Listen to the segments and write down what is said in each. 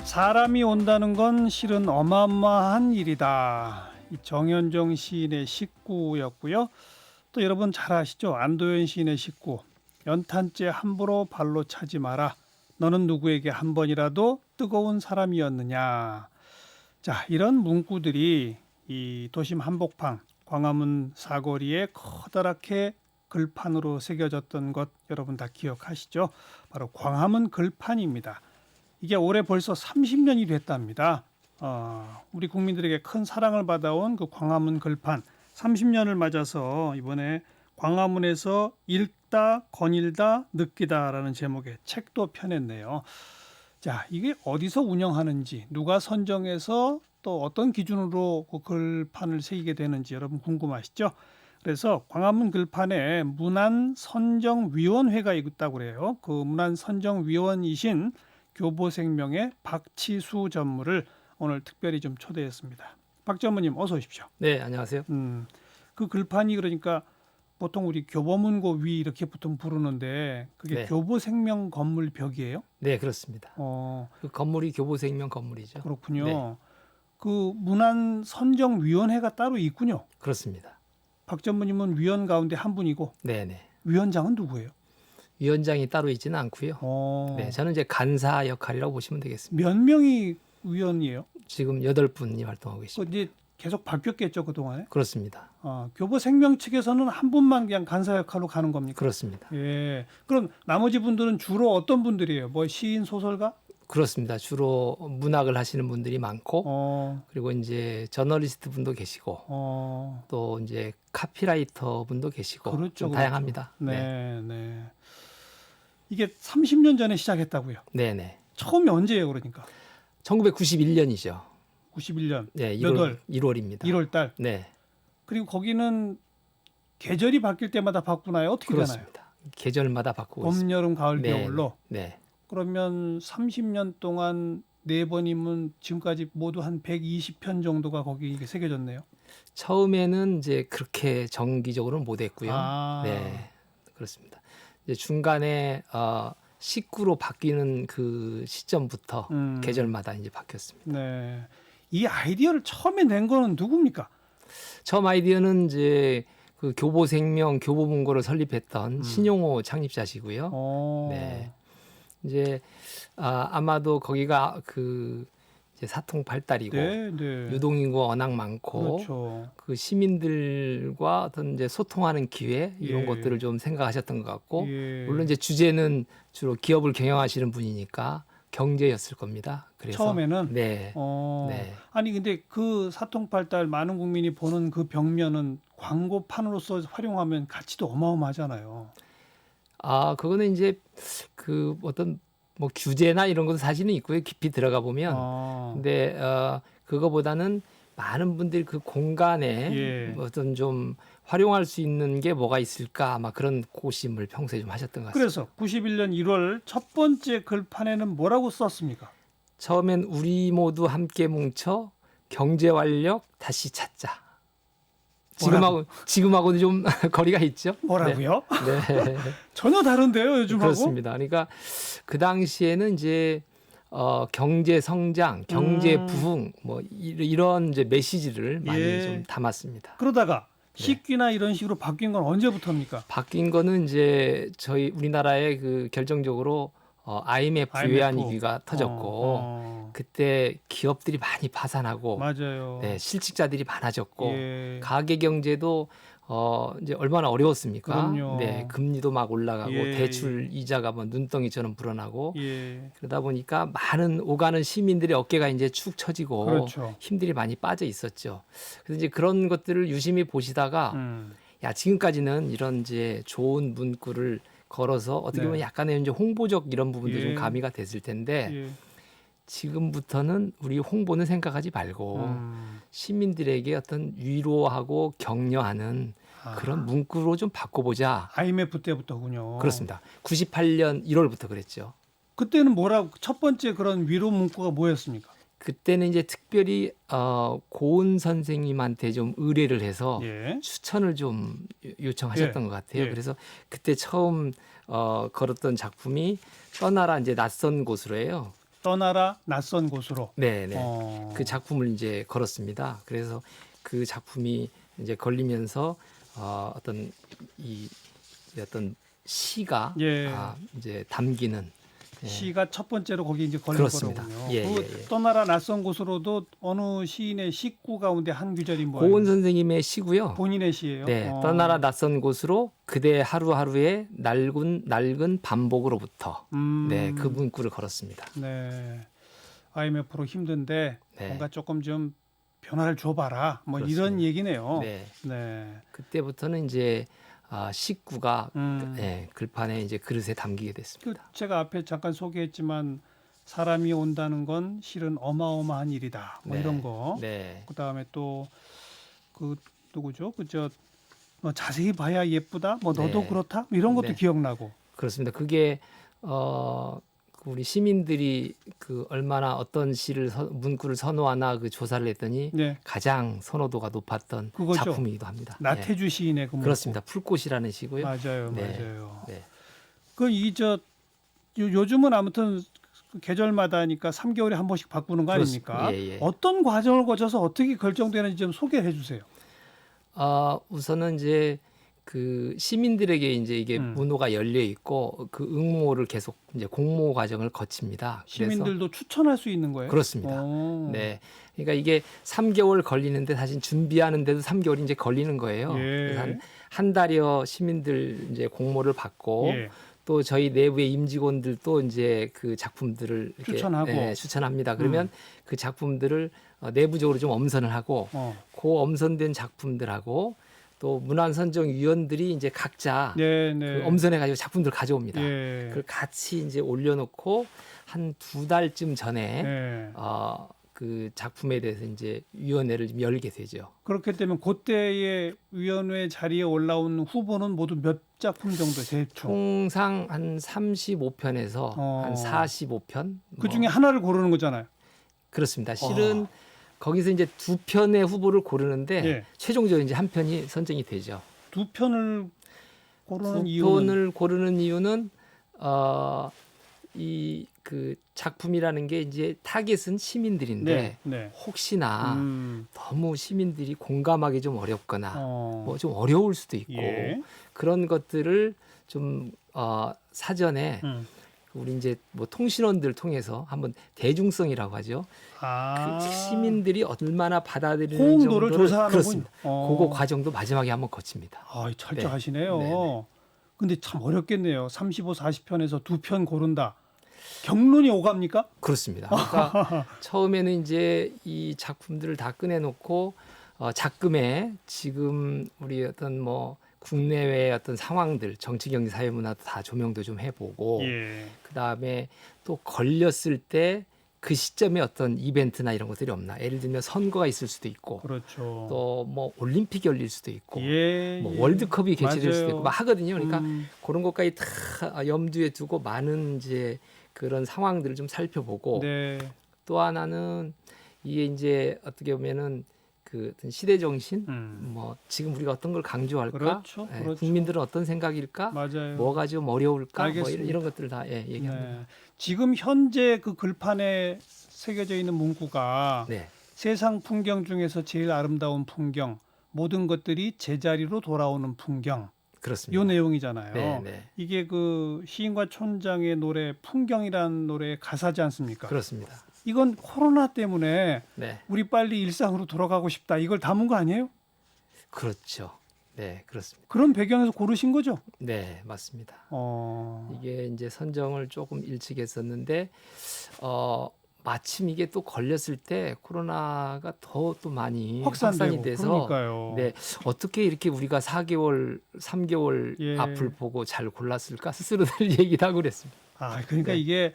사람이 온다는 건 실은 어마어마한 일이다. 이 정현정 시인의 식구였고요. 또 여러분 잘 아시죠? 안도현 시인의 식구. 연탄재 함부로 발로 차지 마라. 너는 누구에게 한 번이라도 뜨거운 사람이었느냐. 자, 이런 문구들이 이 도심 한복판 광화문 사거리에 커다랗게 글판으로 새겨졌던 것 여러분 다 기억하시죠? 바로 광화문 글판입니다. 이게 올해 벌써 30년이 됐답니다. 우리 국민들에게 큰 사랑을 받아온 그 광화문 글판 30년을 맞아서 이번에 광화문에서 읽다, 거닐다, 느끼다라는 제목의 책도 펴냈네요. 자, 이게 어디서 운영하는지, 누가 선정해서 또 어떤 기준으로 그 글판을 새기게 되는지 여러분 궁금하시죠? 그래서 광화문 글판에 문안선정위원회가 있다고 그래요. 그 문안선정위원이신 교보생명의 박치수 전무를 오늘 특별히 좀 초대했습니다. 박 전무님 어서 오십시오. 네, 안녕하세요. 그 글판이 그러니까 보통 우리 교보문고 위 이렇게 보통 부르는데 그게 네. 교보생명 건물 벽이에요? 네, 그렇습니다. 그 건물이 교보생명 건물이죠. 그렇군요. 네. 그 문안선정위원회가 따로 있군요. 그렇습니다. 박 전무님은 위원 가운데 한 분이고 네, 네. 위원장은 누구예요? 위원장이 따로 있지는 않고요. 네, 저는 이제 간사 역할이라고 보시면 되겠습니다. 몇 명이 위원이에요? 지금 8분이 활동하고 그 있습니다. 이제 계속 바뀌었겠죠 그동안에? 그렇습니다. 교보생명 측에서는 한 분만 그냥 간사 역할로 가는 겁니까? 그렇습니다. 예. 그럼 나머지 분들은 주로 어떤 분들이에요? 뭐 시인, 소설가? 그렇습니다. 주로 문학을 하시는 분들이 많고 그리고 이제 저널리스트 분도 계시고 또 이제 카피라이터 분도 계시고 그렇죠, 좀 그렇죠. 다양합니다. 네, 네. 이게 30년 전에 시작했다고요? 네, 네. 처음이 언제예요, 그러니까? 1991년이죠. 91년. 네, 몇 월? 1월입니다. 1월 달. 네. 그리고 거기는 계절이 바뀔 때마다 바꾸나요? 어떻게 되나요? 그렇습니다. 계절마다 바꾸고 봄, 있습니다. 여름, 가을, 네, 겨울로. 네. 그러면 30년 동안 4번이면 지금까지 모두 한 120편 정도가 거기 새겨졌네요. 처음에는 이제 그렇게 정기적으로는 못했고요. 아. 네, 그렇습니다. 이제 중간에 식구로 바뀌는 그 시점부터 계절마다 이제 바뀌었습니다. 네. 이 아이디어를 처음에 낸 거는 누굽니까? 처음 아이디어는 이제 그 교보생명 교보문고를 설립했던 신용호 창립자시고요. 네, 이제 아마도 거기가 그 이제 사통팔달이고 네, 네. 유동인구가 워낙 많고 그렇죠. 그 시민들과 어떤 이제 소통하는 기회 이런 예. 것들을 좀 생각하셨던 것 같고 예. 물론 이제 주제는 주로 기업을 경영하시는 분이니까 경제였을 겁니다. 그래서 처음에는 네. 네. 아니 근데 그 사통팔달 많은 국민이 보는 그 벽면은 광고판으로서 활용하면 가치도 어마어마하잖아요. 그거는 이제 그 어떤 뭐 규제나 이런 것도 사실은 있고요. 깊이 들어가 보면. 근데 그거보다는 많은 분들이 그 공간에 예. 어떤 좀 활용할 수 있는 게 뭐가 있을까 아마 그런 고심을 평소에 좀 하셨던 것 같습니다. 그래서 91년 1월 첫 번째 글판에는 뭐라고 썼습니까? 처음엔 우리 모두 함께 뭉쳐 경제 활력 다시 찾자. 지금하고는 좀 거리가 있죠. 뭐라고요? 네. 네. 전혀 다른데요, 요즘하고? 그렇습니다. 그러니까 그 당시에는 이제 경제 성장, 경제 부흥 뭐 이런 이제 메시지를 많이 예. 좀 담았습니다. 그러다가 네. 식기나 이런 식으로 바뀐 건 언제부터입니까? 바뀐 거는 이제 저희 우리나라의 그 결정적으로 IMF 외환 위기가 터졌고 그때 기업들이 많이 파산하고 맞아요. 네, 실직자들이 많아졌고 예. 가계 경제도 이제 얼마나 어려웠습니까? 그럼요. 네, 금리도 막 올라가고 예. 대출 이자가 뭐 눈덩이처럼 불어나고 예. 그러다 보니까 많은 오가는 시민들의 어깨가 이제 축 처지고 그렇죠. 힘들이 많이 빠져 있었죠. 그래서 이제 그런 것들을 유심히 보시다가 야 지금까지는 이런 이제 좋은 문구를 걸어서 어떻게 보면 네. 약간의 이제 홍보적 이런 부분도 예. 좀 가미가 됐을 텐데 예. 지금부터는 우리 홍보는 생각하지 말고 시민들에게 어떤 위로하고 격려하는 그런 문구로 좀 바꿔보자. IMF 때부터군요. 그렇습니다. 98년 1월부터 그랬죠. 그때는 뭐라고 첫 번째 그런 위로 문구가 뭐였습니까? 그때는 이제 특별히 고은 선생님한테 좀 의뢰를 해서 예. 추천을 좀 요청하셨던 예. 것 같아요. 예. 그래서 그때 처음 걸었던 작품이 떠나라 이제 낯선 곳으로예요. 떠나라 낯선 곳으로. 네, 네. 어. 그 작품을 이제 걸었습니다. 그래서 그 작품이 이제 걸리면서 어떤 이 어떤 시가 예. 이제 담기는 예. 시가 첫 번째로 거기 이제 걸린 그렇습니다. 거로군요. 예, 그 예, 예. 떠나라 낯선 곳으로도 어느 시인의 시구 가운데 한 구절이 뭐예요? 고은 선생님의 시고요. 본인의 시예요. 네, 떠나라 낯선 곳으로 그대 하루하루의 낡은 반복으로부터 네, 그 문구를 걸었습니다. 네. IMF로 힘든데 네. 뭔가 조금 좀 변화를 줘봐라. 뭐 그렇습니다. 이런 얘기네요. 네, 네. 그때부터는 이제 식구가 음. 네, 글판에 이제 그릇에 담기게 그 됐습니다. 제가 앞에 잠깐 소개했지만 사람이 온다는 건 실은 어마어마한 일이다. 뭐 네. 이런 거. 네, 그다음에 또 그 누구죠? 그저 뭐 자세히 봐야 예쁘다. 뭐 너도 네. 그렇다. 뭐 이런 것도 네. 기억나고. 그렇습니다. 그게 우리 시민들이 그 얼마나 어떤 시를 문구를 선호하나 그 조사를 했더니 네. 가장 선호도가 높았던 그거죠. 작품이기도 합니다. 나태주 시인의 그 네. 문구. 그렇습니다. 풀꽃이라는 시고요. 맞아요. 네. 맞아요. 네. 그 요즘은 아무튼 그 계절마다 하니까 3개월에 한 번씩 바꾸는 거 아닙니까? 예, 예. 어떤 과정을 거쳐서 어떻게 결정되는지 좀 소개해 주세요. 우선은 이제 그 시민들에게 이제 이게 문호가 열려 있고 그 응모를 계속 이제 공모 과정을 거칩니다. 그래서 시민들도 추천할 수 있는 거예요? 그렇습니다. 오. 네. 그러니까 이게 3개월 걸리는데 사실 준비하는데도 3개월이 이제 걸리는 거예요. 예. 그래서 한 달여 시민들 이제 공모를 받고 예. 또 저희 내부의 임직원들도 이제 그 작품들을 이렇게 추천하고. 추천합니다. 그러면 그 작품들을 내부적으로 좀 엄선을 하고 그 엄선된 작품들하고 또 문화선정위원들이 이제 각자 네, 네. 그 엄선해 가지고 작품들 가져옵니다. 예. 그걸 같이 이제 올려놓고 한 2달쯤 전에 예. 그 작품에 대해서 이제 위원회를 좀 열게 되죠. 그렇게 되면 그때의 위원회 자리에 올라온 후보는 모두 몇 작품 정도 대충? 통상 한 35편에서 어. 한 45편. 그 중에 하나를 고르는 거잖아요. 그렇습니다. 실은 거기서 이제 2편의 후보를 고르는데 예. 최종적으로 이제 한 편이 선정이 되죠. 두 편을 고르는 2편을 이유는 고르는 이유는 이 그 작품이라는 게 이제 타겟은 시민들인데 네, 네. 혹시나 음. 너무 시민들이 공감하기 좀 어렵거나 뭐 좀 어려울 수도 있고 예. 그런 것들을 좀 사전에 우리 이제 뭐 통신원들 통해서 한번 대중성이라고 하죠. 그 시민들이 얼마나 받아들이는 호응도를 정도를 조사하는군요. 그렇습니다. 그거 과정도 마지막에 한번 거칩니다. 철저하시네요. 네, 네. 근데 참 어렵겠네요. 35, 40편에서 두 편 고른다. 경륜이 오갑니까? 그렇습니다. 그러니까 처음에는 이제 이 작품들을 다 꺼내놓고 작금에 지금 우리 어떤 뭐 국내외의 어떤 상황들, 정치, 경제, 사회, 문화도 다 조명도 좀 해보고 예. 그 다음에 또 걸렸을 때 그 시점에 어떤 이벤트나 이런 것들이 없나? 예를 들면 선거가 있을 수도 있고, 그렇죠. 또 뭐 올림픽 열릴 수도 있고, 예, 뭐 예. 월드컵이 개최될 수도 맞아요. 있고 막 하거든요. 그러니까 음. 그런 것까지 다 염두에 두고 많은 이제 그런 상황들을 좀 살펴보고 네. 또 하나는 이게 이제 어떻게 보면은 그 어떤 시대 정신, 뭐 지금 우리가 어떤 걸 강조할까, 그렇죠, 예, 그렇죠. 국민들은 어떤 생각일까, 맞아요. 뭐가 좀 어려울까, 뭐 알겠습니다. 이런 것들을 다 얘기합니다. 네. 지금 현재 그 글판에 새겨져 있는 문구가 네, 세상 풍경 중에서 제일 아름다운 풍경, 모든 것들이 제자리로 돌아오는 풍경. 그렇습니다. 요 내용이잖아요. 네, 네, 이게 그 시인과 촌장의 노래 풍경이라는 노래의 가사지 않습니까? 그렇습니다. 이건 코로나 때문에 네, 우리 빨리 일상으로 돌아가고 싶다. 이걸 담은 거 아니에요? 그렇죠. 네, 그렇습니다. 그런 배경에서 고르신 거죠? 네, 맞습니다. 어. 이게 이제 선정을 조금 일찍 했었는데 마침 이게 또 걸렸을 때 코로나가 더 또 많이 확산이 돼서 그러니까요. 네, 어떻게 이렇게 우리가 4개월, 3개월 예. 앞을 보고 잘 골랐을까 스스로들 얘기를 하고 그랬습니다. 그러니까 네. 이게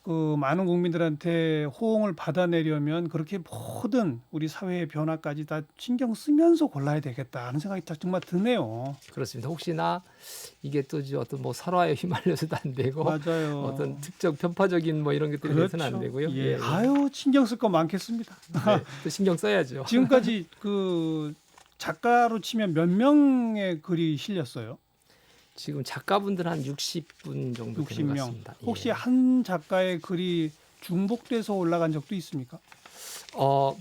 그 많은 국민들한테 호응을 받아내려면 그렇게 모든 우리 사회의 변화까지 다 신경 쓰면서 골라야 되겠다 하는 생각이 정말 드네요. 그렇습니다. 혹시나 이게 또 이제 어떤 뭐 설화에 휘말려서도 안 되고 맞아요. 어떤 특정 편파적인 뭐 이런 것들이 돼서는 안 되고요. 예. 아유 신경 쓸 거 많겠습니다. 네, 또 신경 써야죠. 지금까지 그 작가로 치면 몇 명의 글이 실렸어요? 지금 작가분들 한 60분 정도 되는 것 60명. 같습니다. 혹시 예. 한 작가의 글이 중복돼서 올라간 적도 있습니까?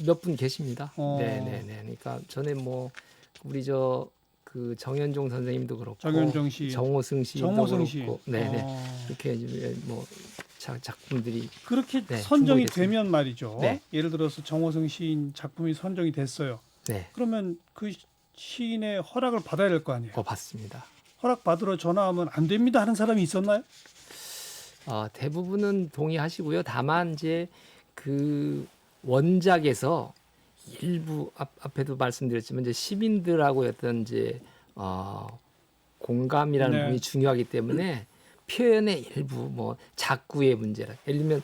몇 분 계십니다. 어. 네네네. 그러니까 전에 뭐 우리 그 정현종 선생님도 그렇고 정현종 시, 정호승 시도 정호승 시. 그렇고 네네. 어. 이렇게 뭐 작품들이 그렇게 네, 선정이 중복이 됐습니다. 되면 말이죠. 네. 예를 들어서 정호승 시인 작품이 선정이 됐어요. 네. 그러면 그 시인의 허락을 받아야 될 거 아니에요. 받습니다. 허락 받으러 전화하면 안 됩니다 하는 사람이 있었나요? 대부분은 동의하시고요. 다만 이제 그 원작에서 일부 앞에도 말씀드렸지만 이제 시민들하고 어떤 이제 공감이라는 네. 부분이 중요하기 때문에 표현의 일부 뭐 작구의 문제라 예를 들면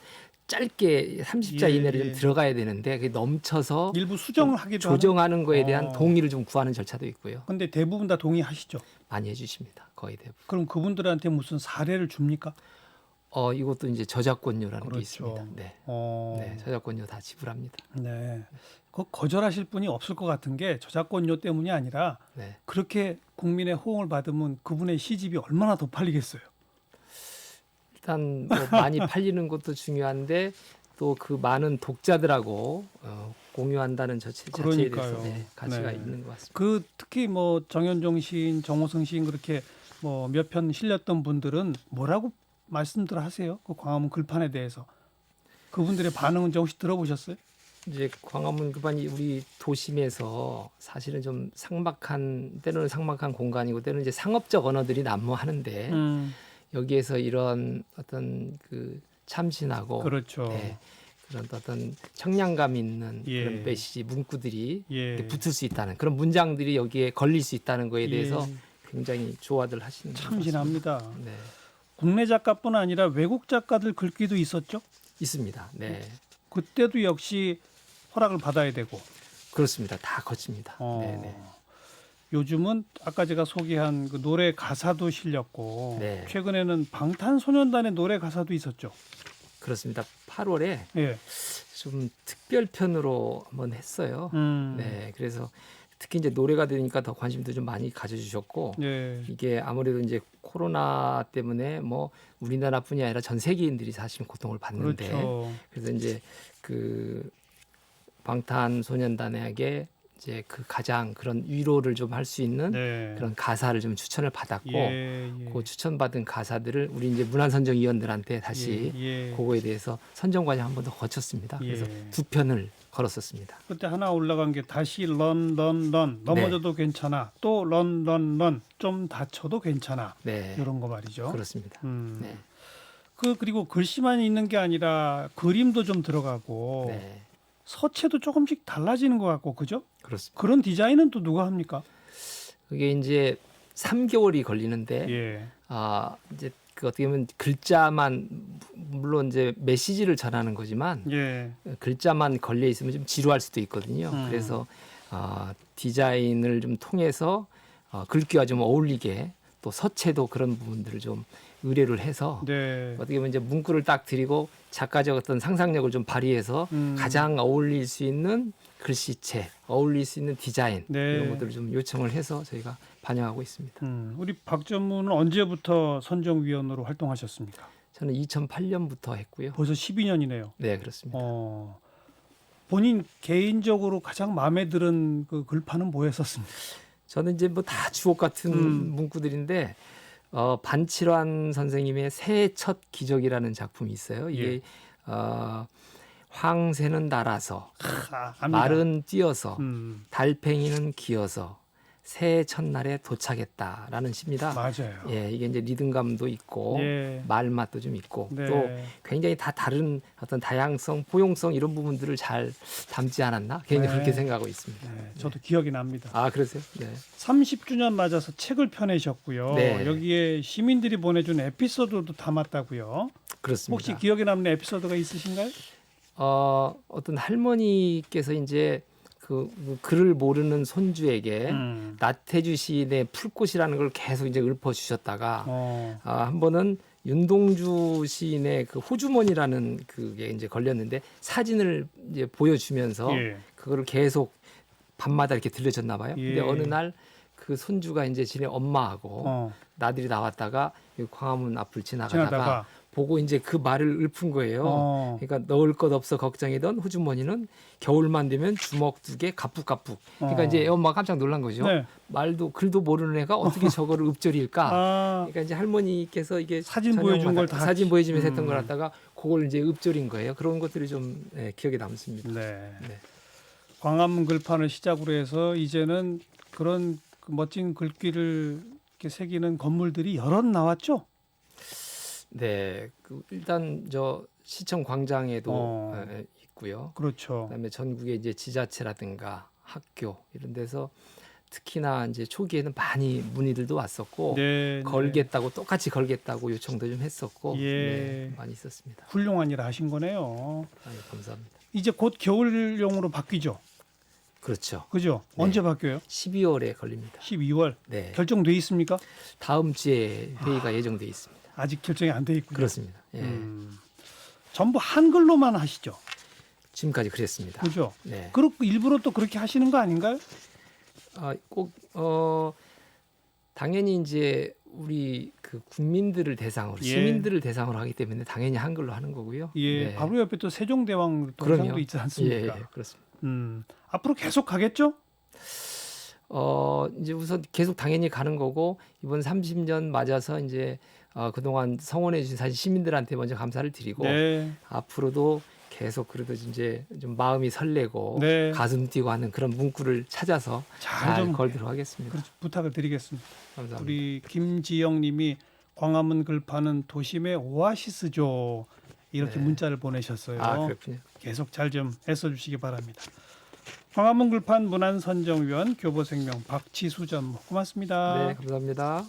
짧게 30자 예, 이내로 예. 좀 들어가야 되는데 그게 넘쳐서 일부 수정을 하기도 하는. 조정하는 거에 대한 어. 동의를 좀 구하는 절차도 있고요. 근데 대부분 다 동의하시죠. 많이 해주십니다. 거의 대부분. 그럼 그분들한테 무슨 사례를 줍니까? 이것도 이제 저작권료라는 게 그렇죠. 있습니다. 네. 어. 네, 저작권료 다 지불합니다. 네. 그 거절하실 분이 없을 것 같은 게 저작권료 때문이 아니라 네. 그렇게 국민의 호응을 받으면 그분의 시집이 얼마나 더 팔리겠어요. 일단 뭐 많이 팔리는 것도 중요한데 또 그 많은 독자들하고 공유한다는 자체에 그러니까요. 대해서 가치가 네. 있는 것 같습니다. 그 특히 뭐 정현종 시인, 정호승 시인 그렇게 뭐 몇 편 실렸던 분들은 뭐라고 말씀들 하세요? 그 광화문 글판에 대해서 그분들의 반응은 좀 혹시 들어보셨어요? 이제 광화문 급반이 우리 도심에서 사실은 좀 때로는 삭막한 공간이고 때로는 이제 상업적 언어들이 난무하는데 여기에서 이런 어떤 그 참신하고 그렇죠. 네, 그런 어떤 청량감 있는 예. 그런 메시지 문구들이 예. 이렇게 붙을 수 있다는 그런 문장들이 여기에 걸릴 수 있다는 거에 대해서 예. 굉장히 좋아들 하시는 것 같습니다. 참신합니다. 네, 국내 작가뿐 아니라 외국 작가들 글귀도 있었죠. 있습니다. 네, 그때도 역시 허락을 받아야 되고. 그렇습니다. 다 거칩니다. 어, 네, 네. 요즘은 아까 제가 소개한 그 노래 가사도 실렸고 네. 최근에는 방탄소년단의 노래 가사도 있었죠. 그렇습니다. 8월에 예. 좀 특별편으로 한번 했어요. 음. 네, 그래서 특히 이제 노래가 되니까 더 관심도 좀 많이 가져주셨고 예. 이게 아무래도 이제 코로나 때문에 뭐 우리나라뿐이 아니라 전 세계인들이 사실 고통을 받는데 그렇죠. 그래서 이제 그 방탄소년단에게 이제 그 가장 그런 위로를 좀 할 수 있는 네. 그런 가사를 좀 추천을 받았고 예, 예. 그 추천받은 가사들을 우리 이제 문화선정위원들한테 다시 예, 예. 그거에 대해서 선정 과정 한 번 더 거쳤습니다. 그래서 예. 2편을 걸었었습니다. 그때 하나 올라간 게 다시 런 넘어져도 괜찮아 또 런 좀 다쳐도 괜찮아 네, 이런 거 말이죠. 그렇습니다. 네, 그리고 글씨만 있는 게 아니라 그림도 좀 들어가고 네, 서체도 조금씩 달라지는 것 같고 그죠? 그렇습니다. 그런 디자인은 또 누가 합니까? 그게 이제 3개월이 걸리는데 예. 이제 그 어떻게 보면 글자만 물론 이제 메시지를 전하는 거지만 예. 글자만 걸려 있으면 좀 지루할 수도 있거든요. 그래서 디자인을 좀 통해서 글귀와 좀 어울리게 또 서체도 그런 부분들을 좀 의뢰를 해서 네. 어떻게 보면 이제 문구를 딱 드리고 작가적 어떤 상상력을 좀 발휘해서 가장 어울릴 수 있는 글씨체, 어울릴 수 있는 디자인 네. 이런 것들을 좀 요청을 해서 저희가 반영하고 있습니다. 우리 박 전무는 언제부터 선정위원으로 활동하셨습니까? 저는 2008년부터 했고요. 벌써 12년이네요. 네, 그렇습니다. 본인 개인적으로 가장 마음에 드는 그 글판은 뭐였었습니까? 저는 이제 뭐 다 주옥 같은 문구들인데 반칠환 선생님의 새해 첫 기적이라는 작품이 있어요. 이게 황새는 날아서 압니다. 말은 뛰어서 달팽이는 달팽이는 기어서 새해 첫날에 도착했다라는 시입니다. 맞아요. 예, 이게 이제 리듬감도 있고 예. 말맛도 좀 있고 네. 또 굉장히 다 다른 어떤 다양성, 포용성 이런 부분들을 잘 담지 않았나 개인적으로 네. 그렇게 생각하고 있습니다. 네, 저도 기억이 납니다. 아, 그러세요? 네. 30주년 맞아서 책을 펴내셨고요. 네. 여기에 시민들이 보내준 에피소드도 담았다고요. 그렇습니다. 혹시 기억에 남는 에피소드가 있으신가요? 어떤 할머니께서 이제 그 글을 모르는 손주에게 나태주 시인의 풀꽃이라는 걸 계속 이제 읊어 주셨다가 한 번은 윤동주 시인의 그 호주머니라는 그게 이제 걸렸는데 사진을 이제 보여주면서 예. 그거를 계속 밤마다 이렇게 들려줬나 봐요. 예. 근데 어느 날 그 손주가 이제 지네 엄마하고 나들이 나왔다가 이 광화문 앞을 지나가다가 보고 이제 그 말을 읊은 거예요. 어. 그러니까 넣을 것 없어 걱정이던 호주머니는 겨울만 되면 주먹 2개 가뿐가뿐. 그러니까 어. 이제 엄마가 깜짝 놀란 거죠. 네. 말도 글도 모르는 애가 어떻게 저거를 읊조릴까? 아, 그러니까 이제 할머니께서 이게 사진 저녁마다 보여준 걸 다 사진 보여주면서 했던 음. 걸 갖다가 그걸 이제 읊조린 거예요. 그런 것들이 좀 기억에 남습니다. 네. 네. 광화문 글판을 시작으로 해서 이제는 그런 그 멋진 글귀를 이렇게 새기는 건물들이 여럿 나왔죠. 네, 그 일단 저 시청 광장에도 어. 있고요. 그렇죠. 그다음에 전국의 이제 지자체라든가 학교 이런 데서 특히나 이제 초기에는 많이 문의들도 왔었고 네, 네. 걸겠다고 똑같이 걸겠다고 요청도 좀 했었고 예. 네, 많이 있었습니다. 훌륭한 일 하신 거네요. 아유, 감사합니다. 이제 곧 겨울용으로 바뀌죠. 그렇죠. 그죠? 네. 언제 바뀌어요? 12월에 걸립니다. 12월. 네, 결정돼 있습니까? 다음 주에 회의가 예정돼 있습니다. 아직 결정이 안 돼 있군요. 그렇습니다. 예. 전부 한글로만 하시죠. 지금까지 그랬습니다. 그죠? 네. 그렇고 일부러 또 그렇게 하시는 거 아닌가요? 꼭 당연히 이제 우리 그 국민들을 대상으로 예. 시민들을 대상으로 하기 때문에 당연히 한글로 하는 거고요. 예. 네. 바로 옆에 또 세종대왕 그럼요. 동상도 있지 않습니까? 예, 그렇습니다. 앞으로 계속 가겠죠? 이제 우선 계속 당연히 가는 거고 이번 30년 맞아서 이제 그동안 성원해 주신 사실 시민들한테 먼저 감사를 드리고 네. 앞으로도 계속 그래도 이제 좀 마음이 설레고 네. 가슴 뛰고 하는 그런 문구를 찾아서 잘 잘 좀 걸도록 하겠습니다. 그렇죠. 부탁을 드리겠습니다. 감사합니다. 우리 김지영 님이 광화문 글판은 도심의 오아시스죠. 이렇게 네. 문자를 보내셨어요. 그렇군요. 계속 잘 좀 애써 주시기 바랍니다. 광화문 글판 문안선정위원 교보생명 박지수 전 고맙습니다. 네, 감사합니다.